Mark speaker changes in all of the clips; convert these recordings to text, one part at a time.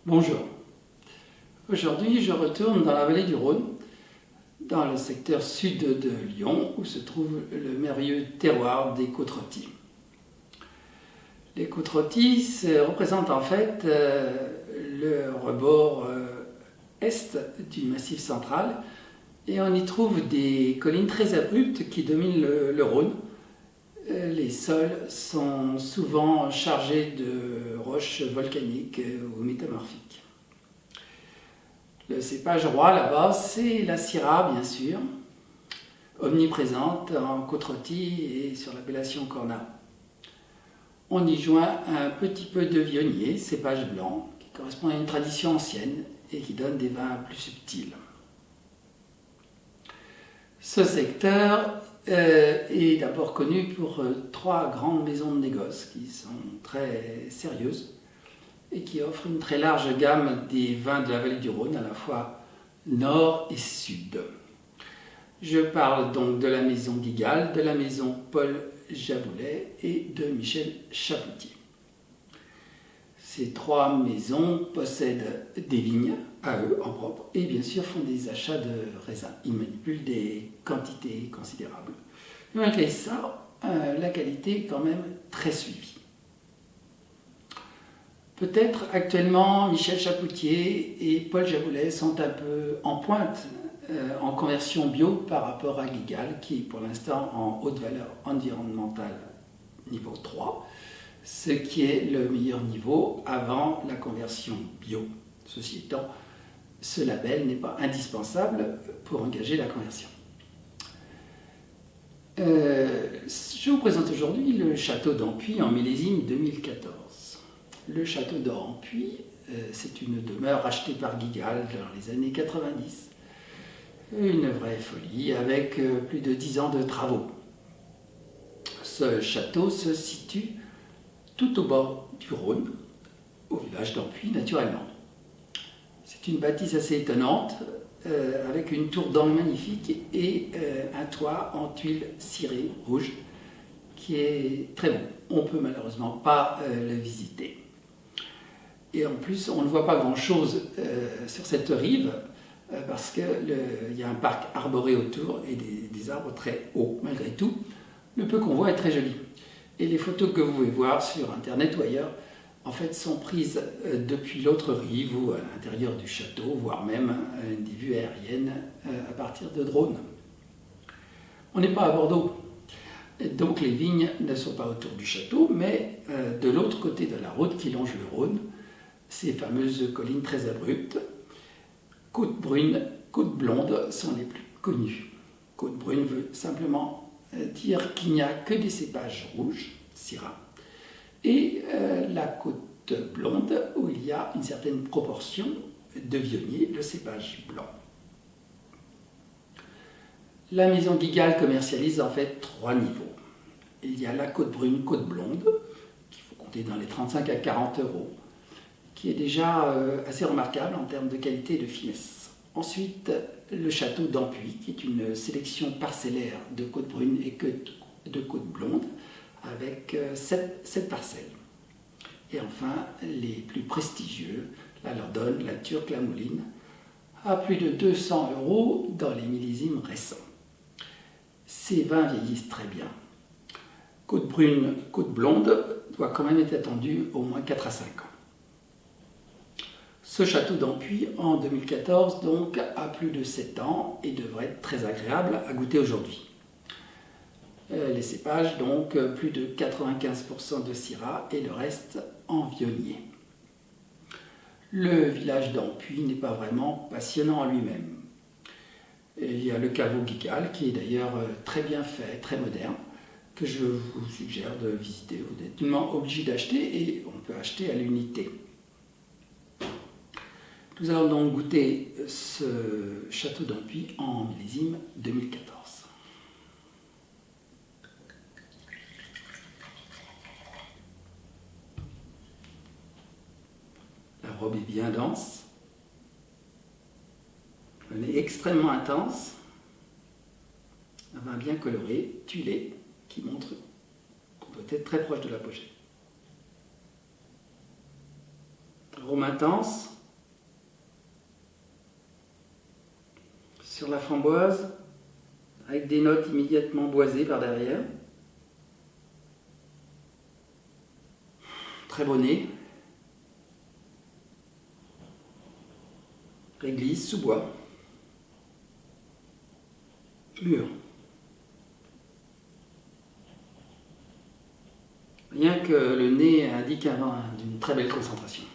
Speaker 1: Bonjour. Aujourd'hui, je retourne dans la vallée du Rhône, dans le secteur sud de Lyon, où se trouve le merveilleux terroir des Côtes-Rôties. Les Côtes-Rôties représentent en fait le rebord est du Massif central, et on y trouve des collines très abruptes qui dominent le Rhône. Les sols sont souvent chargés de roches volcaniques ou métamorphiques. Le cépage roi là-bas, c'est la syrah, bien sûr, omniprésente en Côtes-Rôties et sur l'appellation Cornat. On y joint un petit peu de vionnier, cépage blanc, qui correspond à une tradition ancienne et qui donne des vins plus subtils. Ce secteur est d'abord connu pour trois grandes maisons de négoce qui sont très sérieuses et qui offrent une très large gamme des vins de la vallée du Rhône, à la fois nord et sud. Je parle donc de la maison Guigal, de la maison Paul Jaboulet et de Michel Chapoutier. Ces trois maisons possèdent des vignes à eux en propre et bien sûr font des achats de raisins. Ils manipulent des quantités considérables. Mais malgré ça, la qualité est quand même très suivie. Peut-être actuellement Michel Chapoutier et Paul Jaboulet sont un peu en pointe en conversion bio par rapport à Guigal, qui est pour l'instant en haute valeur environnementale niveau 3, ce qui est le meilleur niveau avant la conversion bio. Ceci étant, ce label n'est pas indispensable pour engager la conversion. Je vous présente aujourd'hui le château d'Ampuis en millésime 2014. Le château d'Ampuis, c'est une demeure achetée par Guigal dans les années 90. Une vraie folie avec plus de 10 ans de travaux. Ce château se situe tout au bord du Rhône, au village d'Ampuis naturellement. C'est une bâtisse assez étonnante, avec une tour d'angle magnifique et un toit en tuiles cirées rouges qui est très bon. On ne peut malheureusement pas le visiter. Et en plus, on ne voit pas grand-chose sur cette rive parce qu'il y a un parc arboré autour et des arbres très hauts malgré tout. Le peu qu'on voit est très joli. Et les photos que vous pouvez voir sur internet ou ailleurs, en fait, sont prises depuis l'autre rive ou à l'intérieur du château, voire même des vues aériennes à partir de drones. On n'est pas à Bordeaux, donc les vignes ne sont pas autour du château, mais de l'autre côté de la route qui longe le Rhône, ces fameuses collines très abruptes, côte brune, côte blonde sont les plus connues. Côte brune veut simplement dire qu'il n'y a que des cépages rouges, syrah, et la côte blonde où il y a une certaine proportion de vionnier, le cépage blanc. La maison Guigal commercialise en fait trois niveaux. Il y a la côte brune, côte blonde, qu'il faut compter dans les 35 à 40 euros, qui est déjà assez remarquable en termes de qualité et de finesse. Ensuite, le château d'Ampuis, qui est une sélection parcellaire de côte brune et de côte blonde, avec 7 parcelles. Et enfin, les plus prestigieux, la Lordonne, la Turque, la Mouline, à plus de 200 euros dans les millésimes récents. Ces vins vieillissent très bien. Côte brune, côte blonde doit quand même être attendue au moins 4 à 5 ans. Ce château d'Ampuis, en 2014, donc, a plus de 7 ans et devrait être très agréable à goûter aujourd'hui. Les cépages, donc, plus de 95% de syrah et le reste en vionnier. Le village d'Ampuis n'est pas vraiment passionnant en lui-même. Il y a le caveau Guigal, qui est d'ailleurs très bien fait, très moderne, que je vous suggère de visiter. Vous n'êtes nullement obligé d'acheter et on peut acheter à l'unité. Nous allons donc goûter ce château d'Ampuis en millésime 2014. La robe est bien dense, elle est extrêmement intense, un vin bien coloré, tuilé, qui montre qu'on doit être très proche de l'apogée. Arôme intense, sur la framboise, avec des notes immédiatement boisées par derrière. Très bon nez. Réglisse, sous-bois. Mûr. Rien que le nez indique d'une très belle concentration.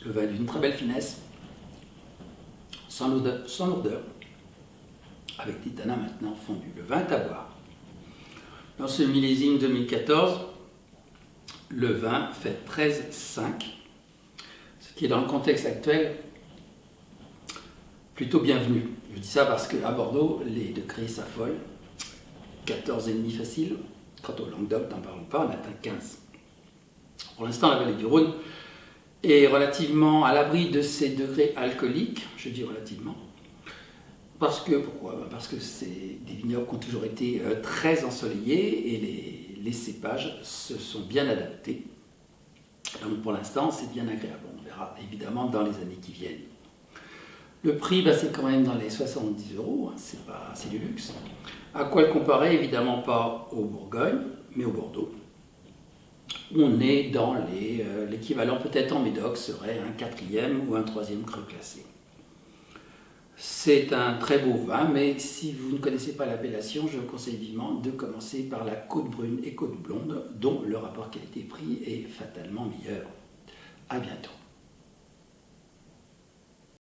Speaker 1: Le vin d'une très belle finesse, sans lourdeur, avec des tanins maintenant fondus. Le vin est à boire. Dans ce millésime 2014, le vin fait 13,5, ce qui est dans le contexte actuel plutôt bienvenu. Je dis ça parce qu'à Bordeaux, les degrés s'affolent, 14,5 facile. Quant au Languedoc, n'en parlons pas, on atteint 15. Pour l'instant, la vallée du Rhône est relativement à l'abri de ces degrés alcooliques, je dis relativement. Pourquoi ? Parce que c'est des vignobles qui ont toujours été très ensoleillés et les cépages se sont bien adaptés. Donc pour l'instant, c'est bien agréable. On verra évidemment dans les années qui viennent. Le prix, c'est quand même dans les 70 €, hein, c'est du luxe. À quoi le comparer ? Évidemment pas au Bourgogne, mais au Bordeaux. On est dans l'équivalent peut-être en Médoc serait un 4e ou un 3e cru classé. C'est un très beau vin, mais si vous ne connaissez pas l'appellation, je vous conseille vivement de commencer par la Côte Brune et Côte Blonde, dont le rapport qualité-prix est fatalement meilleur. À bientôt.